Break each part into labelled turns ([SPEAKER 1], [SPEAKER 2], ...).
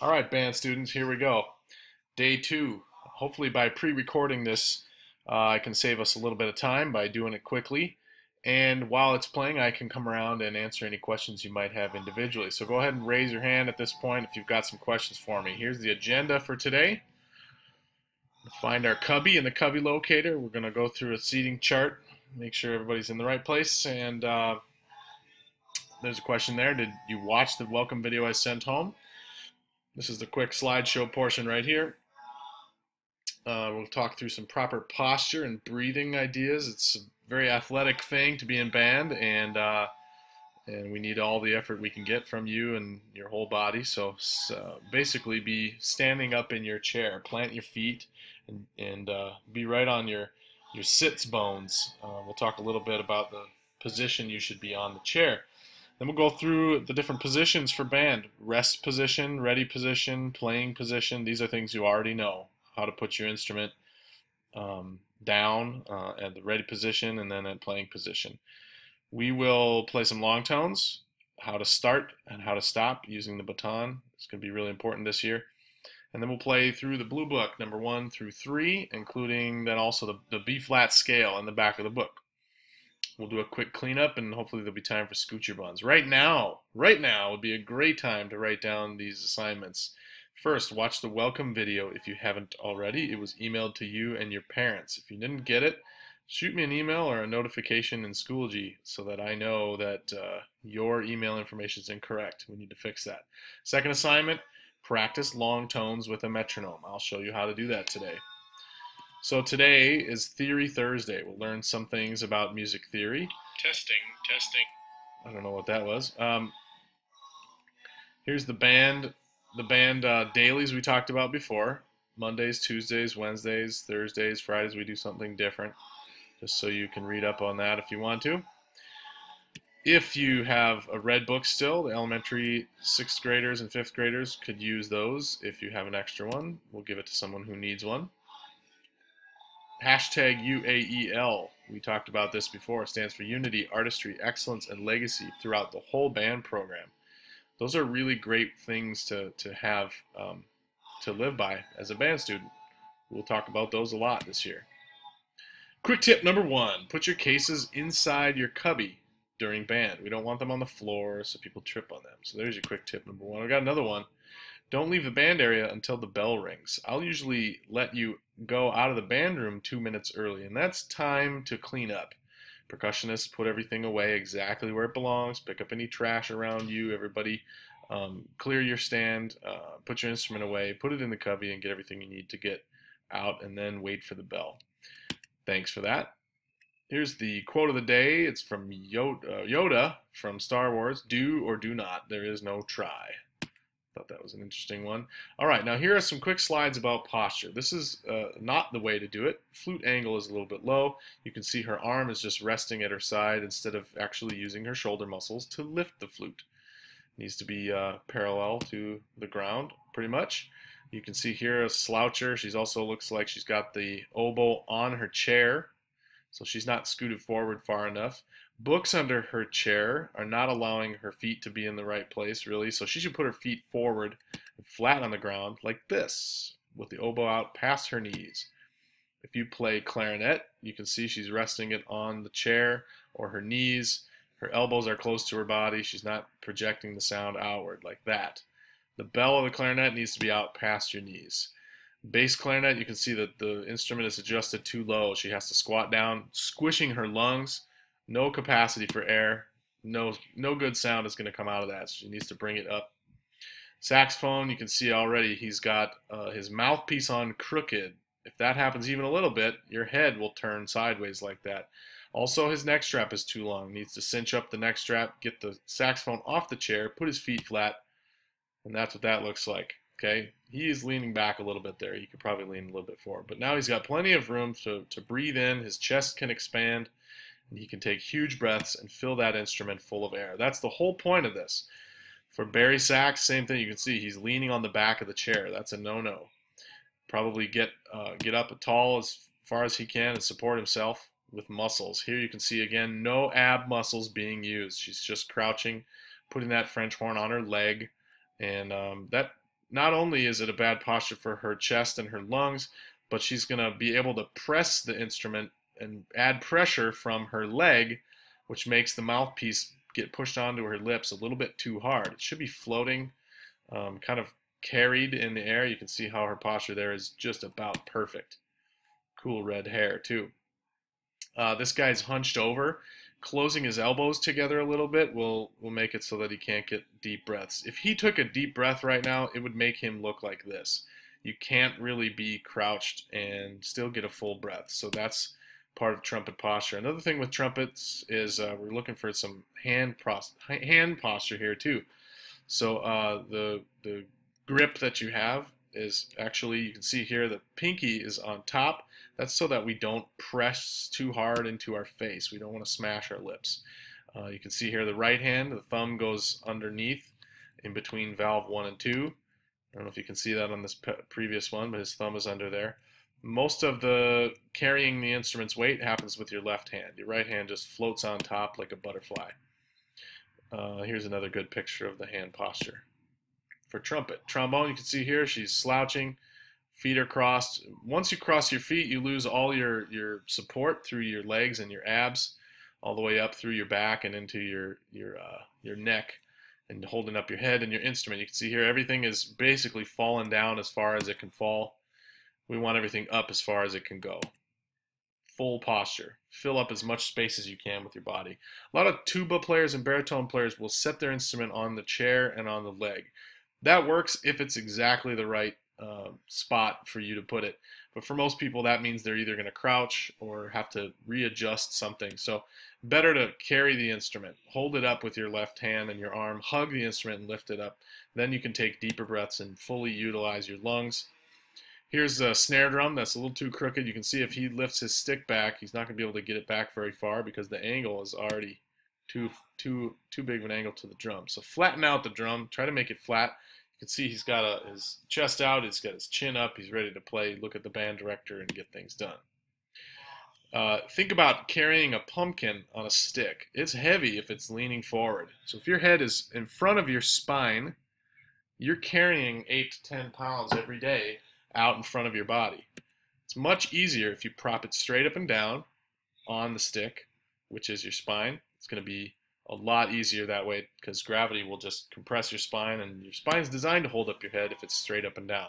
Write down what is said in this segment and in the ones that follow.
[SPEAKER 1] All right, band students, here we go. Day two. Hopefully, by pre-recording this, I can save us a little bit of time by doing it quickly. And while it's playing, I can come around and answer any questions you might have individually. So go ahead and raise your hand at this point if you've got some questions for me. Here's the agenda for today. Find our cubby in the cubby locator. We're going to go through a seating chart, make sure everybody's in the right place. And there's a question there. Did you watch the welcome video I sent home? This is the quick slideshow portion right here. We'll talk through some proper posture and breathing ideas. It's a very athletic thing to be in band, and we need all the effort we can get from you and your whole body. So basically, be standing up in your chair, plant your feet, and be right on your sits bones. We'll talk a little bit about the position you should be on the chair. Then we'll go through the different positions for band. Rest position, ready position, playing position. These are things you already know. How to put your instrument down at the ready position and then at playing position. We will play some long tones, how to start and how to stop using the baton. It's going to be really important this year. And then we'll play through the blue book, number 1 through 3, including then also the B-flat scale in the back of the book. We'll do a quick cleanup, and hopefully there'll be time for scooch your buns. Right now would be a great time to write down these assignments. First, watch the welcome video if you haven't already. It was emailed to you and your parents. If you didn't get it, shoot me an email or a notification in Schoology so that I know that your email information is incorrect. We need to fix that. Second assignment, practice long tones with a metronome. I'll show you how to do that today. So today is Theory Thursday. We'll learn some things about music theory. Testing. I don't know what that was. Here's the band dailies we talked about before. Mondays, Tuesdays, Wednesdays, Thursdays, Fridays, we do something different. Just so you can read up on that if you want to. If you have a red book still, the elementary 6th graders and 5th graders could use those. If you have an extra one, we'll give it to someone who needs one. Hashtag UAEL, we talked about this before, it stands for Unity, Artistry, Excellence, and Legacy throughout the whole band program. Those are really great things to have to live by as a band student. We'll talk about those a lot this year. Quick tip number 1, put your cases inside your cubby during band. We don't want them on the floor so people trip on them. So there's your quick tip number 1. I got another one. Don't leave the band area until the bell rings. I'll usually let you go out of the band room 2 minutes early, and that's time to clean up. Percussionists put everything away exactly where it belongs, pick up any trash around you, everybody clear your stand, put your instrument away, put it in the cubby, and get everything you need to get out, and then wait for the bell. Thanks for that. Here's the quote of the day. It's from Yoda from Star Wars. Do or do not. There is no try. Thought that was an interesting one. All right, now here are some quick slides about posture. This is not the way to do it. Flute angle is a little bit low. You can see her arm is just resting at her side instead of actually using her shoulder muscles to lift the flute. It needs to be parallel to the ground, pretty much. You can see here a sloucher. She also looks like she's got the oboe on her chair, so she's not scooted forward far enough. Books under her chair are not allowing her feet to be in the right place, really, so she should put her feet forward and flat on the ground like this, with the oboe out past her knees. If you play clarinet, you can see she's resting it on the chair or her knees. Her elbows are close to her body. She's not projecting the sound outward like that. The bell of the clarinet needs to be out past your knees. Bass clarinet, you can see that the instrument is adjusted too low. She has to squat down, squishing her lungs. No capacity for air. No good sound is going to come out of that. So she needs to bring it up. Saxophone, you can see already he's got his mouthpiece on crooked. If that happens even a little bit, your head will turn sideways like that. Also, his neck strap is too long. He needs to cinch up the neck strap, get the saxophone off the chair, put his feet flat, and that's what that looks like. Okay, he is leaning back a little bit there. He could probably lean a little bit forward, but now he's got plenty of room to breathe in. His chest can expand, and he can take huge breaths and fill that instrument full of air. That's the whole point of this. For Barry sax, same thing. You can see he's leaning on the back of the chair. That's a no-no. Probably get up tall as far as he can and support himself with muscles. Here you can see again no ab muscles being used. She's just crouching, putting that French horn on her leg, and that not only is it a bad posture for her chest and her lungs, but she's going to be able to press the instrument and add pressure from her leg, which makes the mouthpiece get pushed onto her lips a little bit too hard. It should be floating, kind of carried in the air. You can see how her posture there is just about perfect. Cool red hair too. This guy's hunched over. Closing his elbows together a little bit will make it so that he can't get deep breaths. If he took a deep breath right now, it would make him look like this. You can't really be crouched and still get a full breath. So that's part of trumpet posture. Another thing with trumpets is we're looking for some hand posture here too. So the grip that you have is actually, you can see here, the pinky is on top. That's so that we don't press too hard into our face. We don't want to smash our lips. You can see here the right hand, the thumb goes underneath in between valve 1 and 2. I don't know if you can see that on this previous one, but his thumb is under there. Most of the carrying the instrument's weight happens with your left hand. Your right hand just floats on top like a butterfly. Here's another good picture of the hand posture for trumpet. Trombone, you can see here, she's slouching, feet are crossed. Once you cross your feet, you lose all your support through your legs and your abs, all the way up through your back and into your neck, and holding up your head and your instrument. You can see here everything is basically falling down as far as it can fall. We want everything up as far as it can go. Full posture. Fill up as much space as you can with your body. A lot of tuba players and baritone players will set their instrument on the chair and on the leg. That works if it's exactly the right spot for you to put it. But for most people, that means they're either going to crouch or have to readjust something. So better to carry the instrument. Hold it up with your left hand and your arm. Hug the instrument and lift it up. Then you can take deeper breaths and fully utilize your lungs. Here's a snare drum that's a little too crooked. You can see if he lifts his stick back, he's not going to be able to get it back very far because the angle is already too big of an angle to the drum. So flatten out the drum. Try to make it flat. You can see he's got his chest out. He's got his chin up. He's ready to play. Look at the band director and get things done. Think about carrying a pumpkin on a stick. It's heavy if it's leaning forward. So if your head is in front of your spine, you're carrying 8 to 10 pounds every day out in front of your body. It's much easier if you prop it straight up and down on the stick, which is your spine. It's going to be a lot easier that way because gravity will just compress your spine, and your spine's designed to hold up your head if it's straight up and down.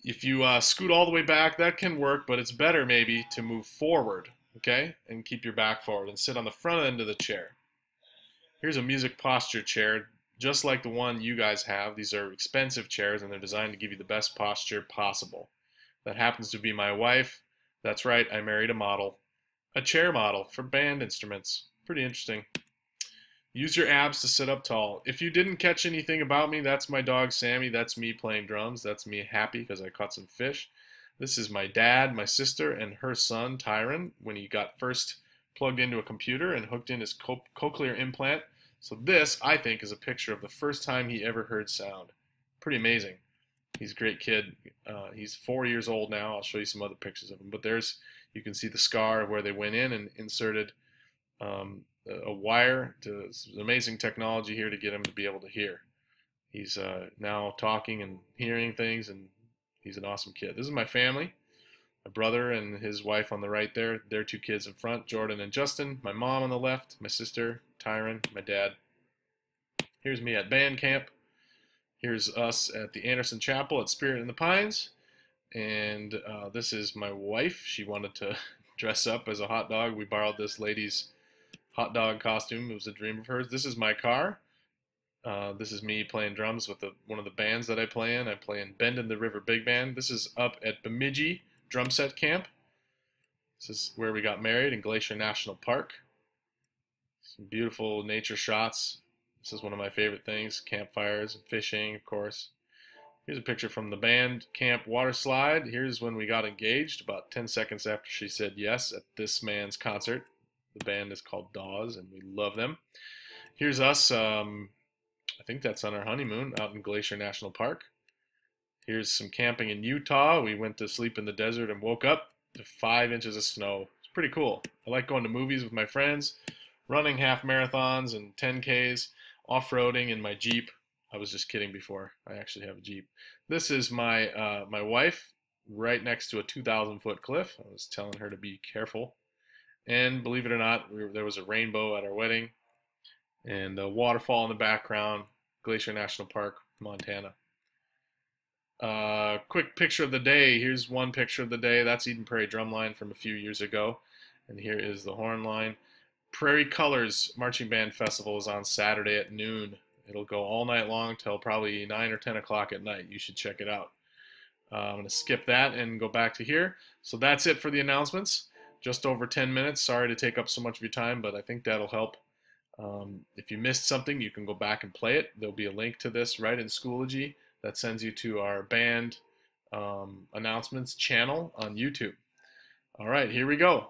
[SPEAKER 1] If you scoot all the way back, that can work, but it's better maybe to move forward, okay, and keep your back forward and sit on the front end of the chair. Here's a music posture chair, just like the one you guys have. These are expensive chairs, and they're designed to give you the best posture possible. That happens to be my wife. That's right, I married a model. A chair model for band instruments. Pretty interesting. Use your abs to sit up tall. If you didn't catch anything about me, that's my dog Sammy. That's me playing drums. That's me happy because I caught some fish. This is my dad, my sister, and her son, Tyron, when he got first plugged into a computer and hooked in his cochlear implant. So this, I think, is a picture of the first time he ever heard sound. Pretty amazing. He's a great kid. He's 4 years old now. I'll show you some other pictures of him. But you can see the scar of where they went in and inserted a wire to amazing technology here to get him to be able to hear. He's now talking and hearing things, and he's an awesome kid. This is my family. My brother and his wife on the right there. Their 2 kids in front, Jordan and Justin. My mom on the left, my sister, Tyron, my dad. Here's me at band camp. Here's us at the Anderson Chapel at Spirit in the Pines. And this is my wife. She wanted to dress up as a hot dog. We borrowed this lady's hot dog costume. It was a dream of hers. This is my car. This is me playing drums with one of the bands that I play in. I play in Bend in the River Big Band. This is up at Bemidji Drum Set Camp. This is where we got married in Glacier National Park. Some beautiful nature shots. This is one of my favorite things. Campfires and fishing, of course. Here's a picture from the band camp water slide. Here's when we got engaged, about 10 seconds after she said yes at this man's concert. The band is called Dawes, and we love them. Here's us, I think that's on our honeymoon, out in Glacier National Park. Here's some camping in Utah. We went to sleep in the desert and woke up to 5 inches of snow. It's pretty cool. I like going to movies with my friends, running half marathons and 10Ks, off-roading in my Jeep. I was just kidding before. I actually have a Jeep. This is my my wife right next to a 2,000-foot cliff. I was telling her to be careful. And believe it or not, there was a rainbow at our wedding and a waterfall in the background, Glacier National Park, Montana. Quick picture of the day. Here's one picture of the day. That's Eden Prairie Drumline from a few years ago. And here is the horn line. Prairie Colors Marching Band Festival is on Saturday at noon. It'll go all night long till probably 9 or 10 o'clock at night. You should check it out. I'm going to skip that and go back to here. So that's it for the announcements. Just over 10 minutes. Sorry to take up so much of your time, but I think that'll help. If you missed something, you can go back and play it. There'll be a link to this right in Schoology that sends you to our band announcements channel on YouTube. All right, here we go.